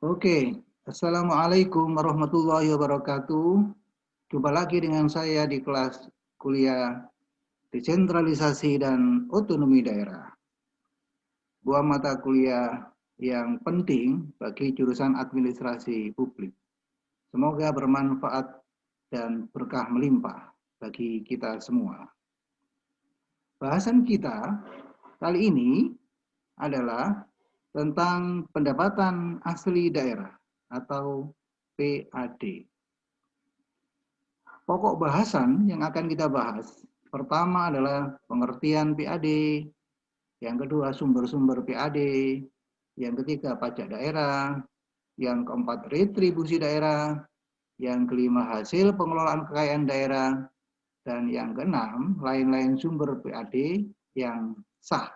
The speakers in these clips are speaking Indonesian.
Oke, Assalamualaikum warahmatullahi wabarakatuh. Jumpa lagi dengan saya di kelas kuliah desentralisasi dan otonomi daerah. Buah mata kuliah yang penting bagi jurusan administrasi publik. Semoga bermanfaat dan berkah melimpah bagi kita semua. Bahasan kita kali ini adalah tentang pendapatan asli daerah atau PAD. Pokok bahasan yang akan kita bahas pertama adalah pengertian PAD, yang kedua sumber-sumber PAD, yang ketiga pajak daerah, yang keempat retribusi daerah, yang kelima hasil pengelolaan kekayaan daerah, dan yang keenam lain-lain sumber PAD yang sah.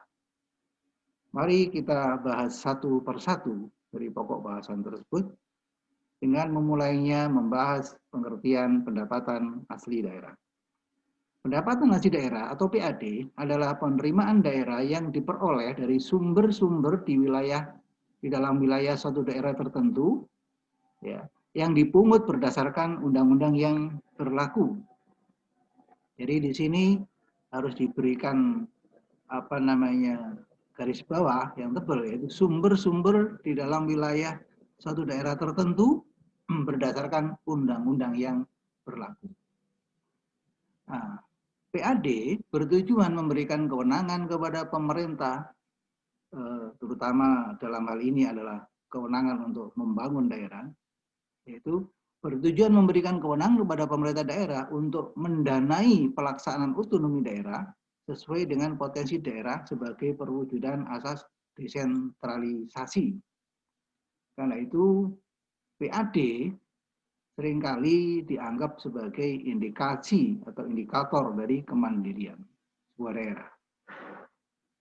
Mari kita bahas satu persatu dari pokok bahasan tersebut dengan memulainya membahas pengertian pendapatan asli daerah. Pendapatan asli daerah atau PAD adalah penerimaan daerah yang diperoleh dari sumber-sumber di dalam wilayah suatu daerah tertentu, ya, yang dipungut berdasarkan undang-undang yang berlaku. Jadi di sini harus diberikan garis bawah yang tebal, yaitu sumber-sumber di dalam wilayah suatu daerah tertentu berdasarkan undang-undang yang berlaku. Nah, PAD bertujuan memberikan kewenangan kepada pemerintah, terutama dalam hal ini adalah kewenangan untuk membangun daerah, yaitu bertujuan memberikan kewenangan kepada pemerintah daerah untuk mendanai pelaksanaan otonomi daerah sesuai dengan potensi daerah sebagai perwujudan asas desentralisasi. Karena itu PAD seringkali dianggap sebagai indikasi atau indikator dari kemandirian sebuah daerah.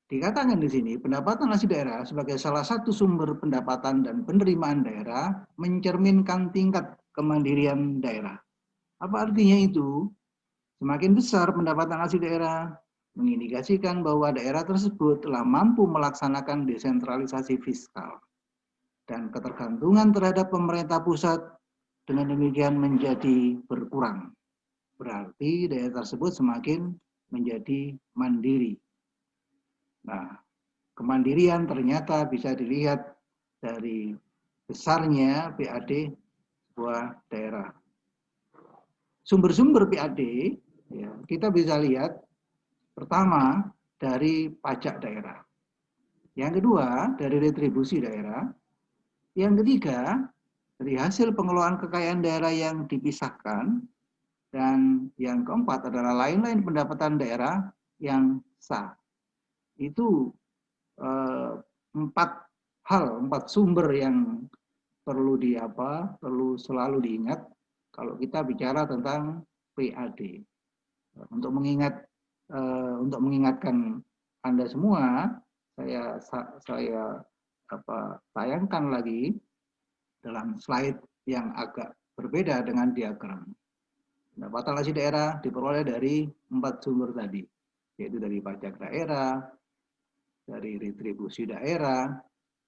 Dikatakan di sini, pendapatan asli daerah sebagai salah satu sumber pendapatan dan penerimaan daerah mencerminkan tingkat kemandirian daerah. Apa artinya itu? Semakin besar pendapatan asli daerah, mengindikasikan bahwa daerah tersebut telah mampu melaksanakan desentralisasi fiskal dan ketergantungan terhadap pemerintah pusat dengan demikian menjadi berkurang. Berarti daerah tersebut semakin menjadi mandiri. Nah, kemandirian ternyata bisa dilihat dari besarnya PAD sebuah daerah. Sumber-sumber PAD ya, kita bisa lihat pertama dari pajak daerah, yang kedua dari retribusi daerah, yang ketiga dari hasil pengelolaan kekayaan daerah yang dipisahkan, dan yang keempat adalah lain-lain pendapatan daerah yang sah. Itu empat sumber yang perlu selalu diingat kalau kita bicara tentang PAD. Untuk mengingatkan Anda semua, saya tayangkan lagi dalam slide yang agak berbeda dengan diagram. Pendapatan asli daerah diperoleh dari 4 sumber tadi, yaitu dari pajak daerah, dari retribusi daerah,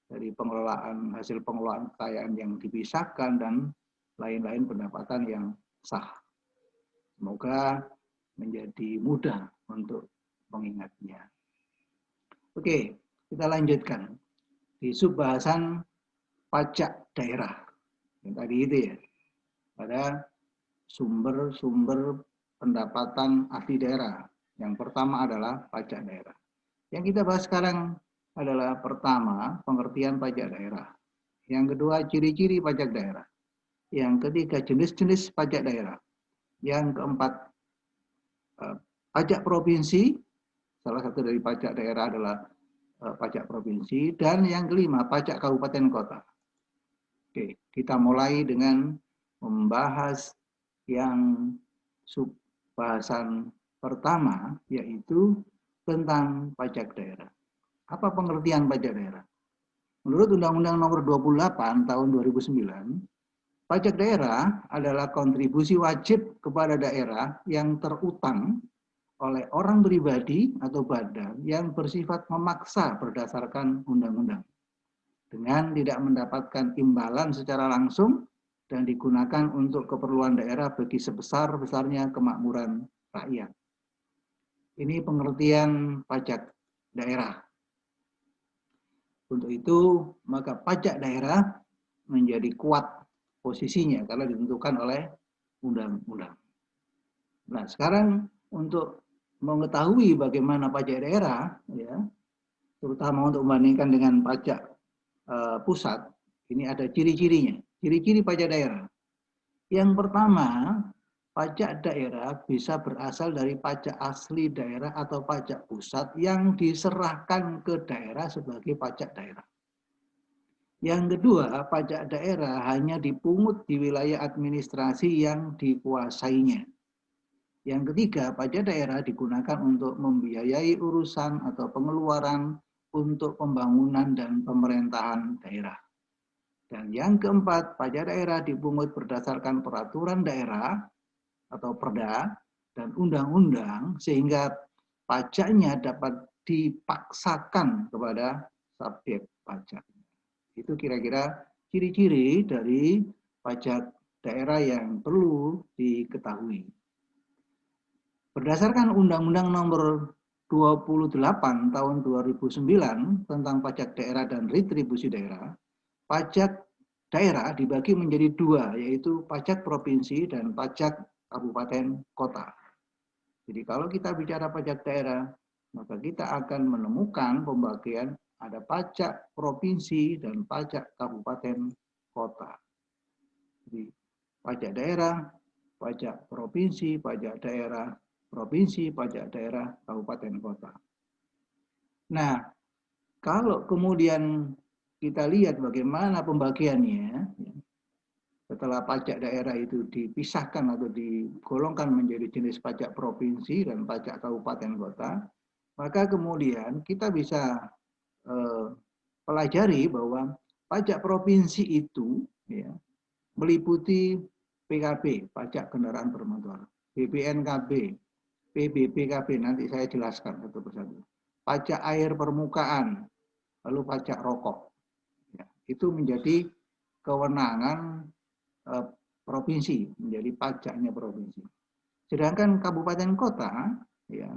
dari hasil pengelolaan kekayaan yang dipisahkan, dan lain-lain pendapatan yang sah. Semoga menjadi mudah untuk mengingatnya. Oke, kita lanjutkan di subbahasan pajak daerah. Yang tadi itu ya, pada sumber-sumber pendapatan asli daerah. Yang pertama adalah pajak daerah. Yang kita bahas sekarang adalah pertama, pengertian pajak daerah. Yang kedua, ciri-ciri pajak daerah. Yang ketiga, jenis-jenis pajak daerah. Yang keempat, pajak provinsi. Salah satu dari pajak daerah adalah pajak provinsi. Dan yang kelima, pajak kabupaten kota. Oke, kita mulai dengan membahas yang subbahasan pertama, yaitu tentang pajak daerah. Apa pengertian pajak daerah? Menurut Undang-Undang Nomor 28 Tahun 2009, pajak daerah adalah kontribusi wajib kepada daerah yang terutang oleh orang pribadi atau badan yang bersifat memaksa berdasarkan undang-undang. dengan tidak mendapatkan imbalan secara langsung dan digunakan untuk keperluan daerah bagi sebesar-besarnya kemakmuran rakyat. Ini pengertian pajak daerah. Untuk itu, maka pajak daerah menjadi kuat posisinya karena ditentukan oleh undang-undang. Nah, sekarang untuk mengetahui bagaimana pajak daerah, ya, terutama untuk membandingkan dengan pajak pusat, ini ada ciri-cirinya. Ciri-ciri pajak daerah. Yang pertama, pajak daerah bisa berasal dari pajak asli daerah atau pajak pusat yang diserahkan ke daerah sebagai pajak daerah. Yang kedua, pajak daerah hanya dipungut di wilayah administrasi yang dikuasainya. Yang ketiga, pajak daerah digunakan untuk membiayai urusan atau pengeluaran untuk pembangunan dan pemerintahan daerah. Dan yang keempat, pajak daerah dipungut berdasarkan peraturan daerah atau perda dan undang-undang sehingga pajaknya dapat dipaksakan kepada subjek pajak. Itu kira-kira ciri-ciri dari pajak daerah yang perlu diketahui. Berdasarkan Undang-Undang Nomor 28 Tahun 2009 tentang pajak daerah dan retribusi daerah, pajak daerah dibagi menjadi dua, yaitu pajak provinsi dan pajak kabupaten kota. Jadi kalau kita bicara pajak daerah, maka kita akan menemukan pembagian ada pajak provinsi dan pajak kabupaten kota. Jadi pajak daerah, pajak provinsi, pajak daerah provinsi, pajak daerah, kabupaten kota. Nah, kalau kemudian kita lihat bagaimana pembagiannya, setelah pajak daerah itu dipisahkan atau digolongkan menjadi jenis pajak provinsi dan pajak kabupaten kota, maka kemudian kita bisa pelajari bahwa pajak provinsi itu ya, meliputi PKB, pajak kendaraan bermotor, BPNKB, PBBKB, nanti saya jelaskan satu persatu. Pajak air permukaan, lalu pajak rokok. Ya, itu menjadi kewenangan provinsi, menjadi pajaknya provinsi. Sedangkan kabupaten kota, ya,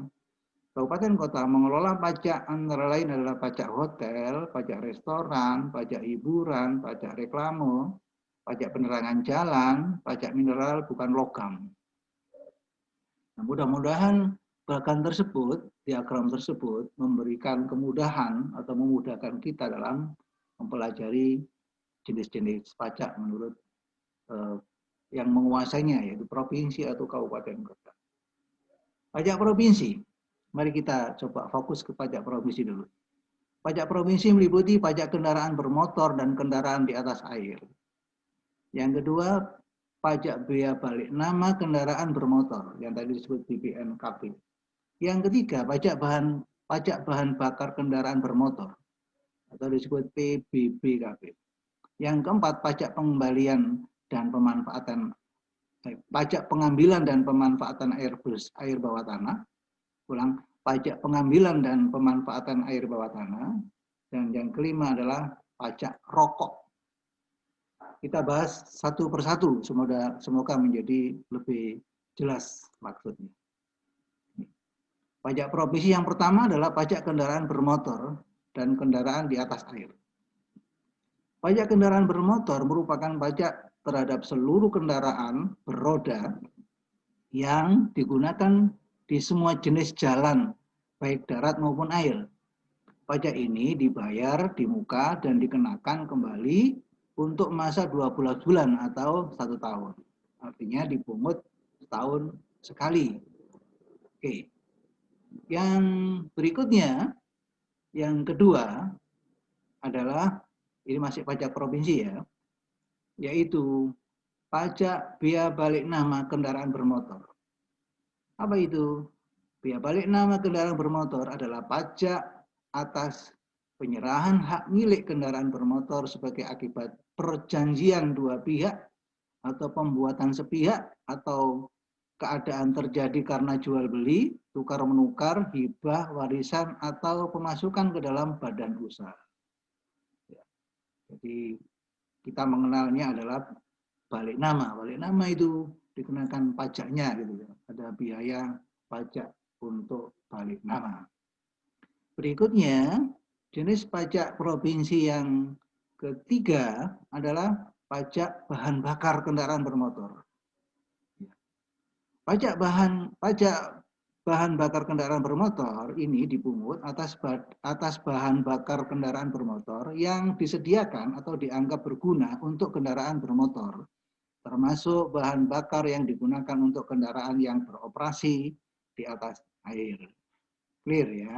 kabupaten kota mengelola pajak antara lain adalah pajak hotel, pajak restoran, pajak hiburan, pajak reklame, pajak penerangan jalan, pajak mineral bukan logam. Nah, mudah-mudahan bagan tersebut, diagram tersebut memberikan kemudahan atau memudahkan kita dalam mempelajari jenis-jenis pajak menurut yang menguasainya, yaitu provinsi atau kabupaten kota. Pajak provinsi, mari kita coba fokus ke pajak provinsi dulu. Pajak provinsi meliputi pajak kendaraan bermotor dan kendaraan di atas air. Yang kedua, pajak bea balik nama kendaraan bermotor yang tadi disebut BPNKB. Yang ketiga, pajak bahan bakar kendaraan bermotor atau disebut PBBKB. Yang keempat, pajak pengambilan dan pemanfaatan air bawah tanah. Ulang, pajak pengambilan dan pemanfaatan air bawah tanah. Dan yang kelima adalah pajak rokok. Kita bahas satu persatu, semoga menjadi lebih jelas maksudnya. Pajak provinsi yang pertama adalah pajak kendaraan bermotor dan kendaraan di atas air. Pajak kendaraan bermotor merupakan pajak terhadap seluruh kendaraan beroda yang digunakan di semua jenis jalan, baik darat maupun air. Pajak ini dibayar di muka dan dikenakan kembali untuk masa 12 bulan atau 1 tahun. Artinya dipungut setahun sekali. Oke. Yang berikutnya, yang kedua adalah, ini masih pajak provinsi ya, yaitu pajak bea balik nama kendaraan bermotor. Apa itu? Bea balik nama kendaraan bermotor adalah pajak atas penyerahan hak milik kendaraan bermotor sebagai akibat perjanjian dua pihak atau pembuatan sepihak atau keadaan terjadi karena jual beli, tukar menukar, hibah, warisan atau pemasukan ke dalam badan usaha. Jadi kita mengenalnya adalah balik nama. Balik nama itu dikenakan pajaknya gitu ya. Ada biaya pajak untuk balik nama. Berikutnya, jenis pajak provinsi yang ketiga adalah pajak bahan bakar kendaraan bermotor. Pajak bahan bakar kendaraan bermotor ini dipungut atas bahan bakar kendaraan bermotor yang disediakan atau dianggap berguna untuk kendaraan bermotor, termasuk bahan bakar yang digunakan untuk kendaraan yang beroperasi di atas air. Clear ya?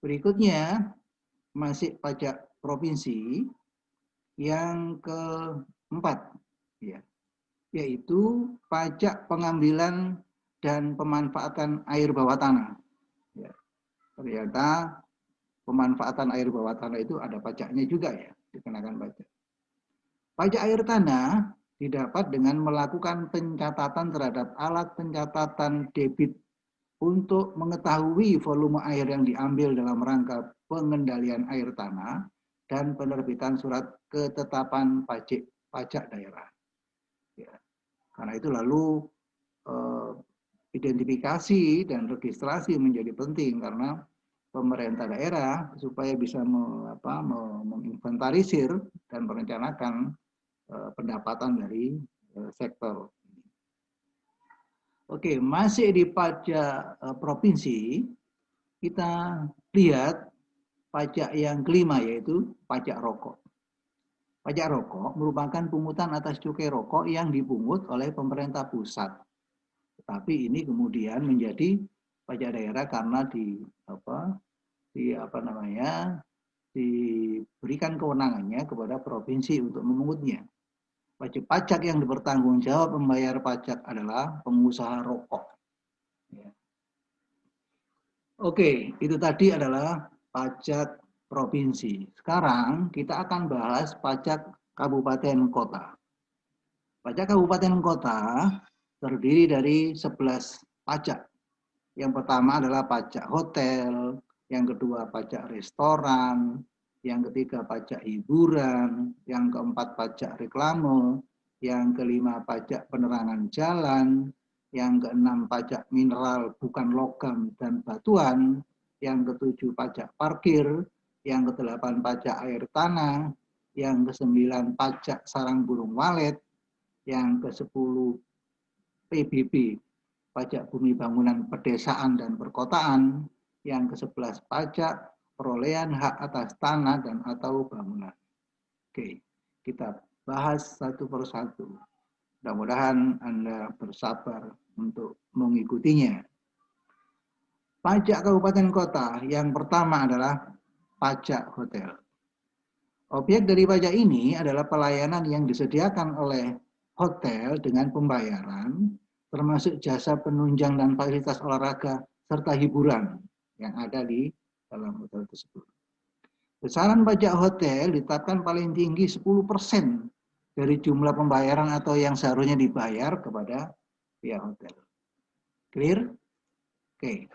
Berikutnya masih pajak provinsi yang keempat, ya, yaitu pajak pengambilan dan pemanfaatan air bawah tanah. Ya, ternyata pemanfaatan air bawah tanah itu ada pajaknya juga ya, dikenakan pajak. Pajak air tanah didapat dengan melakukan pencatatan terhadap alat pencatatan debit untuk mengetahui volume air yang diambil dalam rangka pengendalian air tanah dan penerbitan surat ketetapan pajak daerah. Ya. Karena itu lalu identifikasi dan registrasi menjadi penting karena pemerintah daerah supaya bisa menginventarisir dan merencanakan pendapatan dari sektor. Oke, masih di pajak provinsi, kita lihat pajak yang kelima yaitu pajak rokok. Pajak rokok merupakan pungutan atas cukai rokok yang dipungut oleh pemerintah pusat. Tetapi ini kemudian menjadi pajak daerah karena diberikan kewenangannya kepada provinsi untuk memungutnya. Wajib pajak yang bertanggung jawab membayar pajak adalah pengusaha rokok. Ya. Oke, itu tadi adalah pajak provinsi. Sekarang kita akan bahas pajak kabupaten kota. Pajak kabupaten kota terdiri dari 11 pajak. Yang pertama adalah pajak hotel, yang kedua pajak restoran, yang ketiga pajak hiburan, yang keempat pajak reklame, yang kelima pajak penerangan jalan, yang keenam pajak mineral bukan logam dan batuan, yang ketujuh pajak parkir, yang kedelapan pajak air tanah, yang kesembilan pajak sarang burung walet, yang ke-10 PBB, pajak bumi bangunan pedesaan dan perkotaan, yang ke-11 pajak perolehan hak atas tanah dan atau bangunan. Oke, kita bahas satu persatu. Mudah-mudahan Anda bersabar untuk mengikutinya. Pajak kabupaten kota yang pertama adalah pajak hotel. Objek dari pajak ini adalah pelayanan yang disediakan oleh hotel dengan pembayaran, termasuk jasa penunjang dan fasilitas olahraga, serta hiburan yang ada di dalam hotel tersebut. Besaran pajak hotel ditetapkan paling tinggi 10% dari jumlah pembayaran atau yang seharusnya dibayar kepada pihak hotel. Clear? Oke.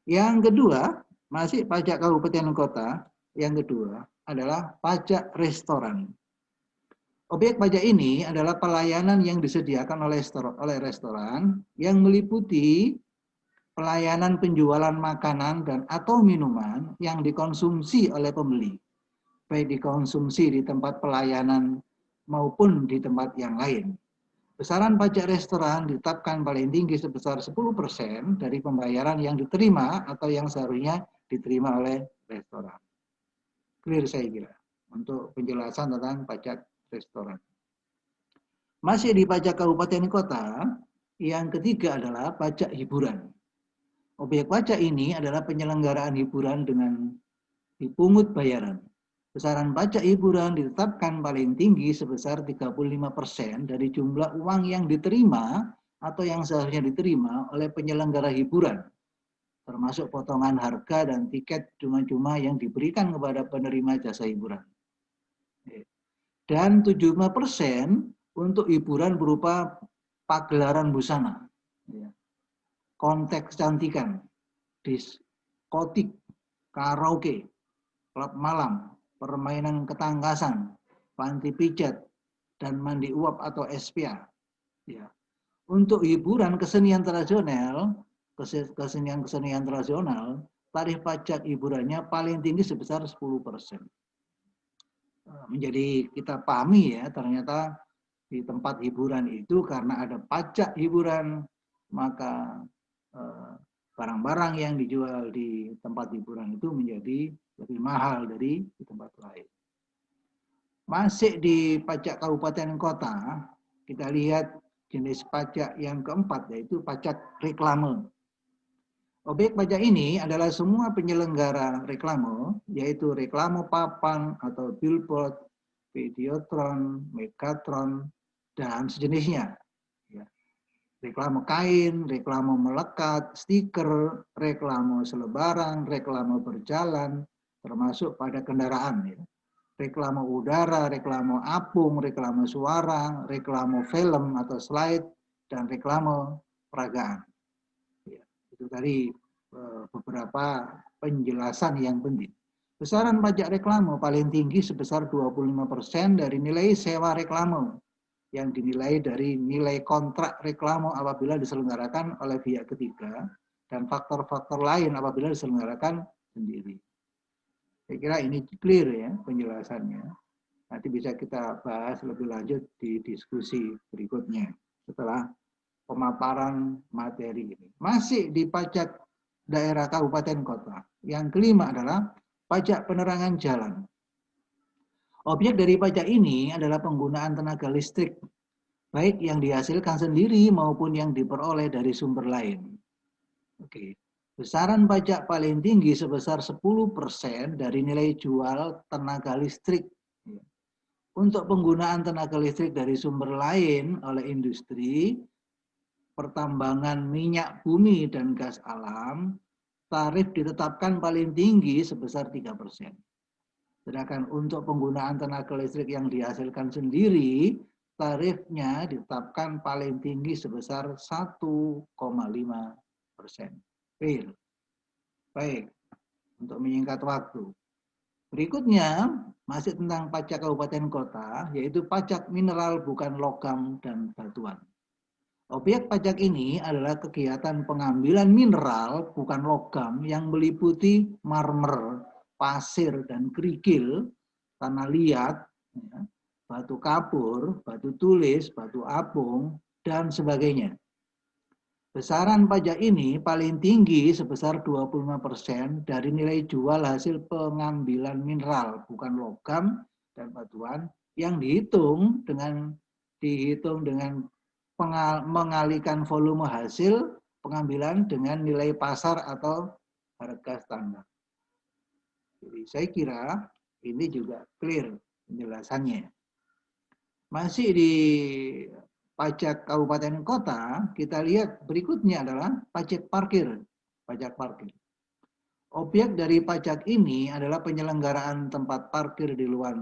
Yang kedua, masih pajak kabupaten kota, yang kedua adalah pajak restoran. Objek pajak ini adalah pelayanan yang disediakan oleh restoran yang meliputi pelayanan penjualan makanan dan atau minuman yang dikonsumsi oleh pembeli, baik dikonsumsi di tempat pelayanan maupun di tempat yang lain. Besaran pajak restoran ditetapkan paling tinggi sebesar 10% dari pembayaran yang diterima atau yang seharusnya diterima oleh restoran. Clear saya kira untuk penjelasan tentang pajak restoran. Masih di pajak kabupaten kota, yang ketiga adalah pajak hiburan. Objek pajak ini adalah penyelenggaraan hiburan dengan dipungut bayaran. Besaran pajak hiburan ditetapkan paling tinggi sebesar 35% dari jumlah uang yang diterima atau yang seharusnya diterima oleh penyelenggara hiburan, termasuk potongan harga dan tiket cuma-cuma yang diberikan kepada penerima jasa hiburan. Dan 75% untuk hiburan berupa pagelaran busana, kontes kecantikan, diskotik, karaoke, klub malam, permainan ketangkasan, panti pijat, dan mandi uap atau SPA. Ya. Untuk hiburan kesenian tradisional, kesenian tradisional, tarif pajak hiburannya paling tinggi sebesar 10%. Menjadi kita pahami ya, ternyata di tempat hiburan itu karena ada pajak hiburan, maka barang-barang yang dijual di tempat hiburan itu menjadi lebih mahal dari di tempat lain. Masih di pajak kabupaten kota, kita lihat jenis pajak yang keempat, yaitu pajak reklame. Objek pajak ini adalah semua penyelenggara reklame, yaitu reklame papan atau billboard, videotron, megatron, dan sejenisnya. Reklame kain, reklame melekat, stiker, reklame selebaran, reklame berjalan, termasuk pada kendaraan. Reklame udara, reklame apung, reklame suara, reklame film atau slide, dan reklame peragaan. Itu tadi beberapa penjelasan yang penting. Besaran pajak reklame paling tinggi sebesar 25% dari nilai sewa reklame yang dinilai dari nilai kontrak reklame apabila diselenggarakan oleh pihak ketiga dan faktor-faktor lain apabila diselenggarakan sendiri. Saya kira ini clear ya penjelasannya. Nanti bisa kita bahas lebih lanjut di diskusi berikutnya setelah pemaparan materi ini. Masih di pajak daerah kabupaten kota. Yang kelima adalah pajak penerangan jalan. Objek dari pajak ini adalah penggunaan tenaga listrik, baik yang dihasilkan sendiri maupun yang diperoleh dari sumber lain. Oke. Besaran pajak paling tinggi sebesar 10% dari nilai jual tenaga listrik. Untuk penggunaan tenaga listrik dari sumber lain oleh industri, pertambangan minyak bumi dan gas alam, tarif ditetapkan paling tinggi sebesar 3%. Sedangkan untuk penggunaan tenaga listrik yang dihasilkan sendiri, tarifnya ditetapkan paling tinggi sebesar 1,5%. Baik, untuk menyingkat waktu. Berikutnya, masih tentang pajak kabupaten kota, yaitu pajak mineral bukan logam dan batuan. Objek pajak ini adalah kegiatan pengambilan mineral bukan logam yang meliputi marmer, pasir, dan kerikil, tanah liat, batu kapur, batu tulis, batu apung, dan sebagainya. Besaran pajak ini paling tinggi sebesar 25% dari nilai jual hasil pengambilan mineral bukan logam dan batuan yang dihitung dengan mengalihkan volume hasil pengambilan dengan nilai pasar atau harga standar. Jadi saya kira ini juga clear penjelasannya. Masih di pajak kabupaten kota, kita lihat berikutnya adalah pajak parkir. Pajak parkir. Objek dari pajak ini adalah penyelenggaraan tempat parkir di luar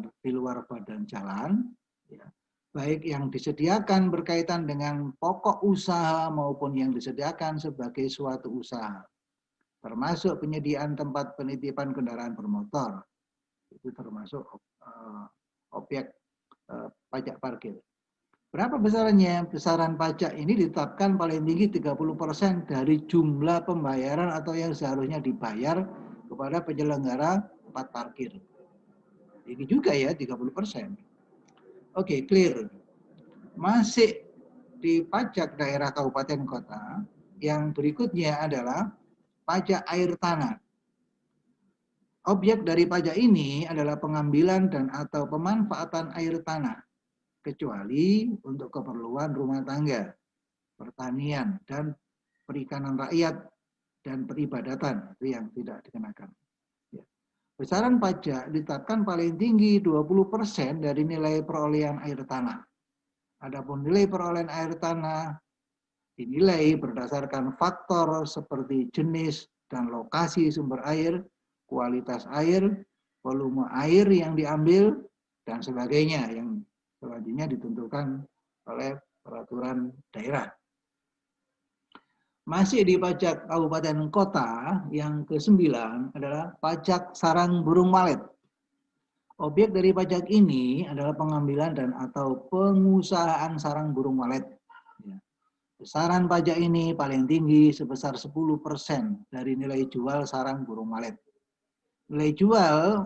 badan jalan, ya, baik yang disediakan berkaitan dengan pokok usaha maupun yang disediakan sebagai suatu usaha, termasuk penyediaan tempat penitipan kendaraan bermotor. Itu termasuk objek pajak parkir. Berapa besarannya? Besaran pajak ini ditetapkan paling tinggi 30% dari jumlah pembayaran atau yang seharusnya dibayar kepada penyelenggara tempat parkir. Ini juga ya 30%. Oke, clear. Masih di pajak daerah kabupaten kota, yang berikutnya adalah pajak air tanah. Objek dari pajak ini adalah pengambilan dan atau pemanfaatan air tanah, kecuali untuk keperluan rumah tangga, pertanian, dan perikanan rakyat, dan peribadatan, itu yang tidak dikenakan. Ya. Besaran pajak ditetapkan paling tinggi 20% dari nilai perolehan air tanah. Adapun nilai perolehan air tanah dinilai berdasarkan faktor seperti jenis dan lokasi sumber air, kualitas air, volume air yang diambil, dan sebagainya yang selanjutnya ditentukan oleh peraturan daerah. Masih di pajak kabupaten kota, yang ke-9 adalah pajak sarang burung walet. Objek dari pajak ini adalah pengambilan dan atau pengusahaan sarang burung walet. Ya. Besaran pajak ini paling tinggi sebesar 10% dari nilai jual sarang burung walet. Nilai jual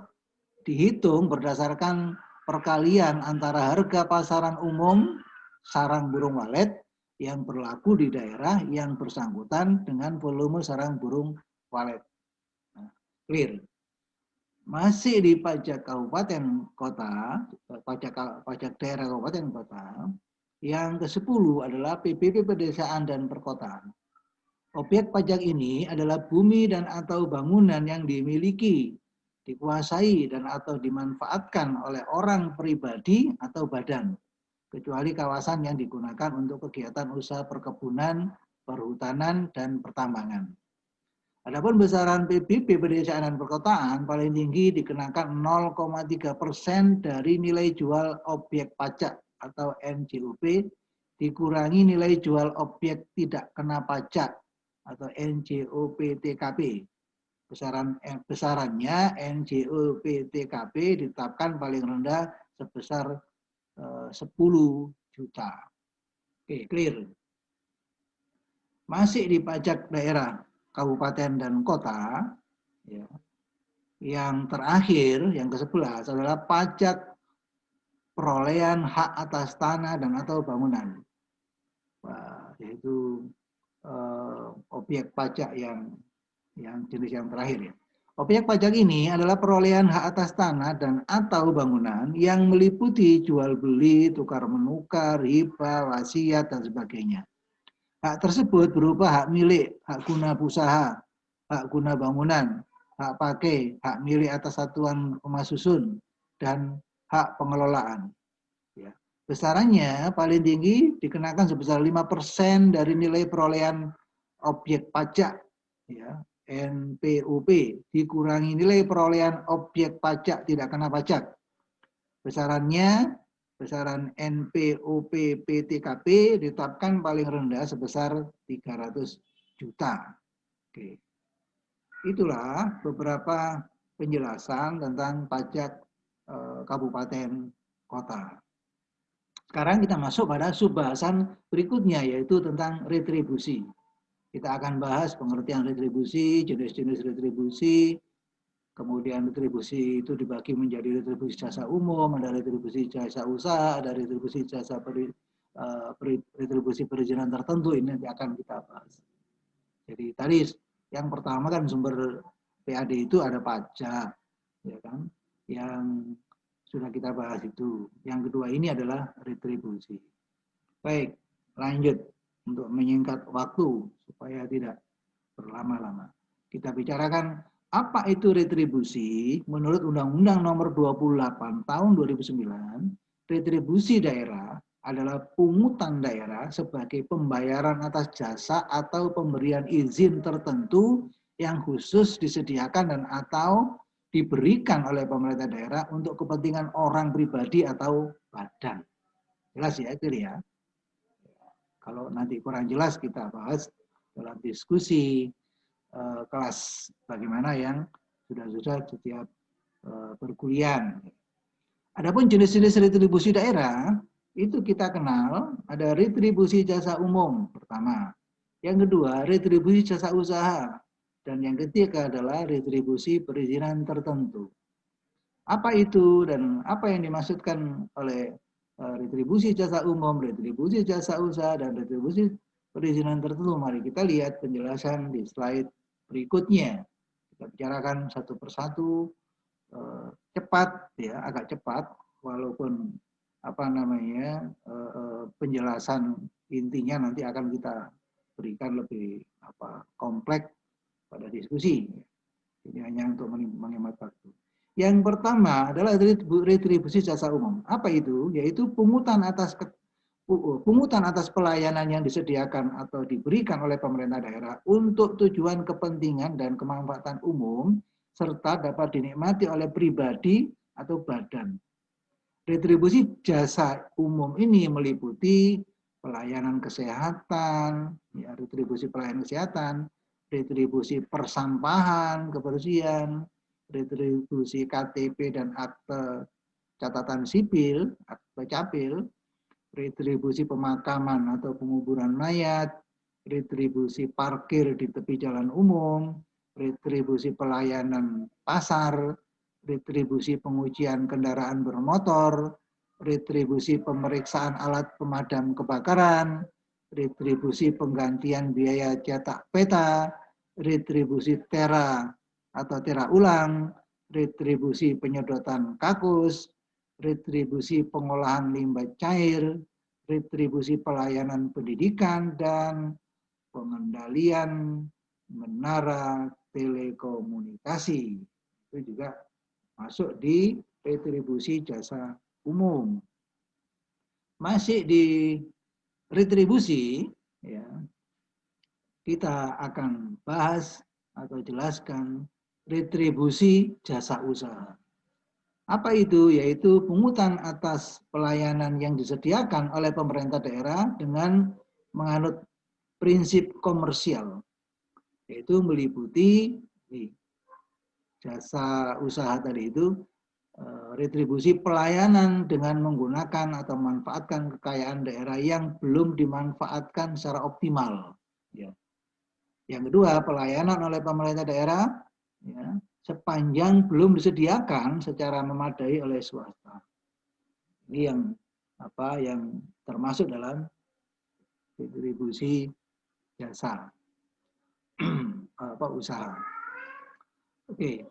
dihitung berdasarkan perkalian antara harga pasaran umum sarang burung walet yang berlaku di daerah yang bersangkutan dengan volume sarang burung walet. Nah, clear. Masih di pajak kabupaten kota, pajak daerah kabupaten kota, yang ke-10 adalah PBB pedesaan dan perkotaan. Objek pajak ini adalah bumi dan atau bangunan yang dimiliki, dikuasai dan atau dimanfaatkan oleh orang pribadi atau badan, kecuali kawasan yang digunakan untuk kegiatan usaha perkebunan, perhutanan, dan pertambangan. Adapun besaran PBB pedesaan dan perkotaan paling tinggi dikenakan 0,3% dari nilai jual objek pajak atau NJOP dikurangi nilai jual objek tidak kena pajak atau NJOP-TKP. Besarannya NJOP-TKP ditetapkan paling rendah sebesar 10 juta. Oke, clear. Masih di pajak daerah kabupaten dan kota, ya. Yang terakhir, yang ke-11 adalah pajak perolehan hak atas tanah dan atau bangunan, yaitu objek pajak yang jenis yang terakhir ya. Objek pajak ini adalah perolehan hak atas tanah dan atau bangunan yang meliputi jual beli, tukar menukar, hibah, wasiat dan sebagainya. Hak tersebut berupa hak milik, hak guna usaha, hak guna bangunan, hak pakai, hak milik atas satuan rumah susun, dan hak pengelolaan. Ya. Besarannya paling tinggi dikenakan sebesar 5% dari nilai perolehan objek pajak, ya, NPOP, dikurangi nilai perolehan objek pajak tidak kena pajak. Besarannya, besaran NPOP PTKP ditetapkan paling rendah sebesar 300 juta. Oke. Itulah beberapa penjelasan tentang pajak kabupaten kota. Sekarang kita masuk pada subbahasan berikutnya, yaitu tentang retribusi. Kita akan bahas pengertian retribusi, jenis-jenis retribusi, kemudian retribusi itu dibagi menjadi retribusi jasa umum, ada retribusi jasa usaha, ada retribusi jasa retribusi perizinan tertentu. Ini nanti akan kita bahas. Jadi tadi yang pertama kan sumber PAD itu ada pajak, ya kan, yang sudah kita bahas itu. Yang kedua ini adalah retribusi. Baik, lanjut untuk menyingkat waktu supaya tidak berlama-lama. Kita bicarakan apa itu retribusi. Menurut Undang-Undang Nomor 28 Tahun 2009, retribusi daerah adalah pungutan daerah sebagai pembayaran atas jasa atau pemberian izin tertentu yang khusus disediakan dan atau diberikan oleh pemerintah daerah untuk kepentingan orang pribadi atau badan. Jelas ya itu ya. Kalau nanti kurang jelas kita bahas dalam diskusi kelas bagaimana yang sudah setiap perkuliahan. Adapun jenis-jenis retribusi daerah itu kita kenal ada retribusi jasa umum pertama. Yang kedua retribusi jasa usaha. Dan yang ketiga adalah retribusi perizinan tertentu. Apa itu dan apa yang dimaksudkan oleh retribusi jasa umum, retribusi jasa usaha, dan retribusi perizinan tertentu? Mari kita lihat penjelasan di slide berikutnya. Kita bicarakan satu persatu, cepat ya, agak cepat, walaupun penjelasan intinya nanti akan kita berikan lebih kompleks pada diskusi. Ini hanya untuk menghemat waktu. Yang pertama adalah retribusi jasa umum. Apa itu? Yaitu pungutan atas pelayanan yang disediakan atau diberikan oleh pemerintah daerah untuk tujuan kepentingan dan kemanfaatan umum serta dapat dinikmati oleh pribadi atau badan. Retribusi jasa umum ini meliputi pelayanan kesehatan, ya, retribusi pelayanan kesehatan, retribusi persampahan, kebersihan, retribusi KTP dan akte catatan sipil, akte capil, retribusi pemakaman atau penguburan mayat, retribusi parkir di tepi jalan umum, retribusi pelayanan pasar, retribusi pengujian kendaraan bermotor, retribusi pemeriksaan alat pemadam kebakaran, retribusi penggantian biaya cetak peta, retribusi tera atau tera ulang, retribusi penyedotan kakus, retribusi pengolahan limbah cair, retribusi pelayanan pendidikan, dan pengendalian menara telekomunikasi. Itu juga masuk di retribusi jasa umum. Masih di retribusi, ya, kita akan bahas atau jelaskan retribusi jasa usaha. Apa itu? Yaitu pungutan atas pelayanan yang disediakan oleh pemerintah daerah dengan menganut prinsip komersial, yaitu meliputi jasa usaha tadi itu, retribusi pelayanan dengan menggunakan atau memanfaatkan kekayaan daerah yang belum dimanfaatkan secara optimal. Ya. Yang kedua, pelayanan oleh pemerintah daerah, ya, sepanjang belum disediakan secara memadai oleh swasta. Ini yang termasuk dalam retribusi jasa usaha. Oke.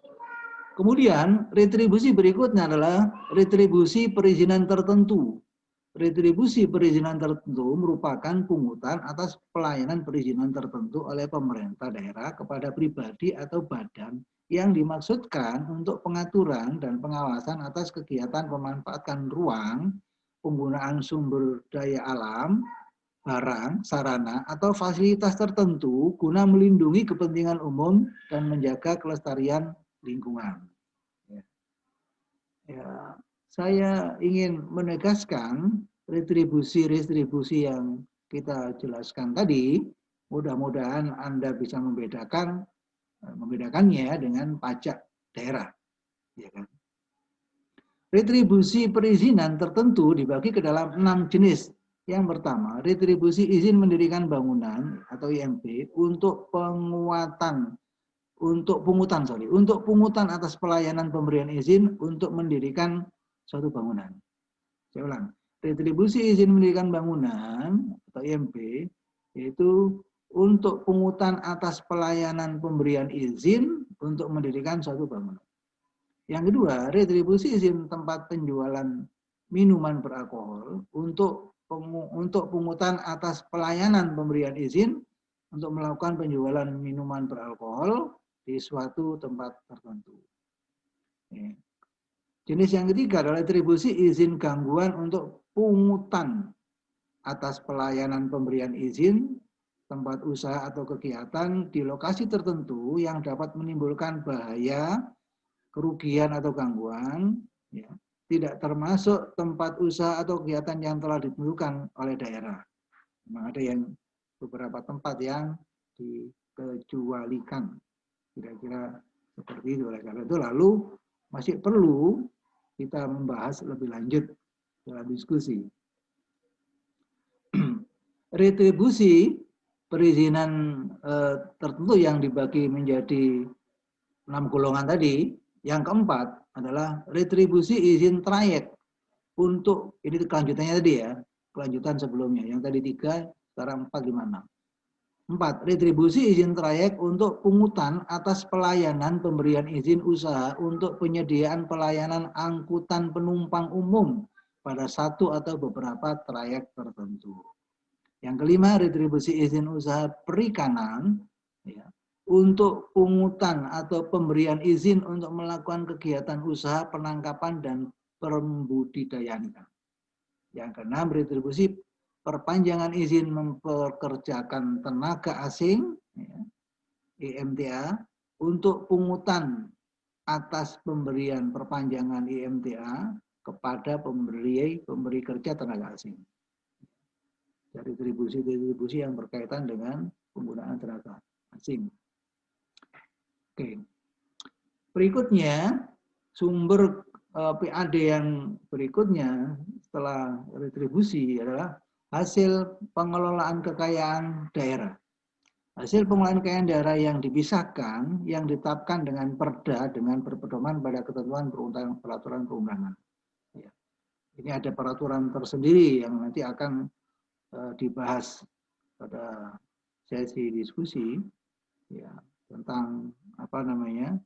Kemudian retribusi berikutnya adalah retribusi perizinan tertentu. Retribusi perizinan tertentu merupakan pungutan atas pelayanan perizinan tertentu oleh pemerintah daerah kepada pribadi atau badan yang dimaksudkan untuk pengaturan dan pengawasan atas kegiatan pemanfaatan ruang, penggunaan sumber daya alam, barang, sarana, atau fasilitas tertentu guna melindungi kepentingan umum dan menjaga kelestarian lingkungan. Ya, saya ingin menegaskan retribusi yang kita jelaskan tadi, mudah-mudahan Anda bisa membedakannya dengan pajak daerah. Ya kan? Retribusi perizinan tertentu dibagi ke dalam 6 jenis. Yang pertama, retribusi izin mendirikan bangunan atau IMB untuk pungutan atas pelayanan pemberian izin untuk mendirikan suatu bangunan. Saya ulang, retribusi izin mendirikan bangunan atau IMB yaitu untuk pungutan atas pelayanan pemberian izin untuk mendirikan suatu bangunan. Yang kedua, retribusi izin tempat penjualan minuman beralkohol untuk pungutan atas pelayanan pemberian izin untuk melakukan penjualan minuman beralkohol di suatu tempat tertentu. Jenis yang ketiga adalah retribusi izin gangguan untuk pungutan atas pelayanan pemberian izin tempat usaha atau kegiatan di lokasi tertentu yang dapat menimbulkan bahaya, kerugian atau gangguan, ya, tidak termasuk tempat usaha atau kegiatan yang telah ditentukan oleh daerah. Memang ada yang beberapa tempat yang dikecualikan, kira-kira seperti itu. Oleh karena itu lalu masih perlu kita membahas lebih lanjut dalam diskusi. Retribusi perizinan tertentu yang dibagi menjadi 6 golongan tadi. Yang keempat adalah retribusi izin trayek untuk, ini kelanjutannya tadi ya, kelanjutan sebelumnya. Yang tadi 3, sekarang 4, 5, 6. 4. Retribusi izin trayek untuk pungutan atas pelayanan pemberian izin usaha untuk penyediaan pelayanan angkutan penumpang umum pada satu atau beberapa trayek tertentu. Yang kelima, retribusi izin usaha perikanan, ya, untuk pungutan atau pemberian izin untuk melakukan kegiatan usaha penangkapan dan pembudidayaan ikan. Yang keenam, retribusi perpanjangan izin mempekerjakan tenaga asing, ya, IMTA, untuk pungutan atas pemberian perpanjangan IMTA kepada pemberi kerja tenaga asing. Dari retribusi yang berkaitan dengan penggunaan tenaga asing. Oke. Berikutnya, sumber PAD yang berikutnya setelah retribusi adalah hasil pengelolaan kekayaan daerah. Hasil pengelolaan kekayaan daerah yang dipisahkan, yang ditetapkan dengan perda dengan berpedoman pada ketentuan peraturan perundangan. Ya. Ini ada peraturan tersendiri yang nanti akan dibahas pada sesi diskusi, ya, tentang apa namanya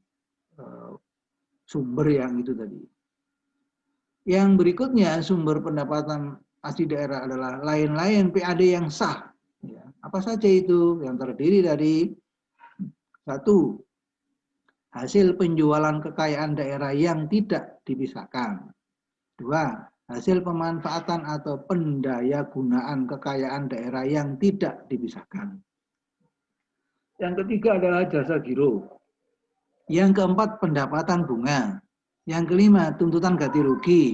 sumber yang itu tadi. Yang berikutnya sumber pendapatan asli daerah adalah lain-lain PAD yang sah. Ya, apa saja itu? Yang terdiri dari satu, hasil penjualan kekayaan daerah yang tidak dipisahkan. Dua, hasil pemanfaatan atau pendaya gunaan kekayaan daerah yang tidak dipisahkan. Yang ketiga adalah jasa giro. Yang keempat, pendapatan bunga. Yang kelima, tuntutan ganti rugi.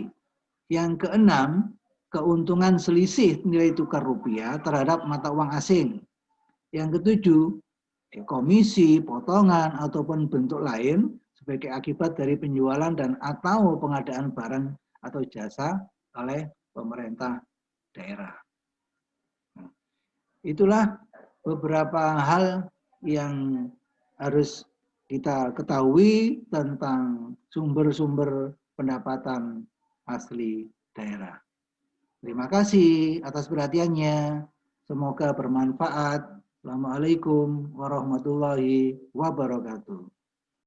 Yang keenam, keuntungan selisih nilai tukar rupiah terhadap mata uang asing. Yang ketujuh, komisi, potongan, ataupun bentuk lain sebagai akibat dari penjualan dan atau pengadaan barang atau jasa oleh pemerintah daerah. Nah, itulah beberapa hal yang harus kita ketahui tentang sumber-sumber pendapatan asli daerah. Terima kasih atas perhatiannya. Semoga bermanfaat. Assalamualaikum warahmatullahi wabarakatuh.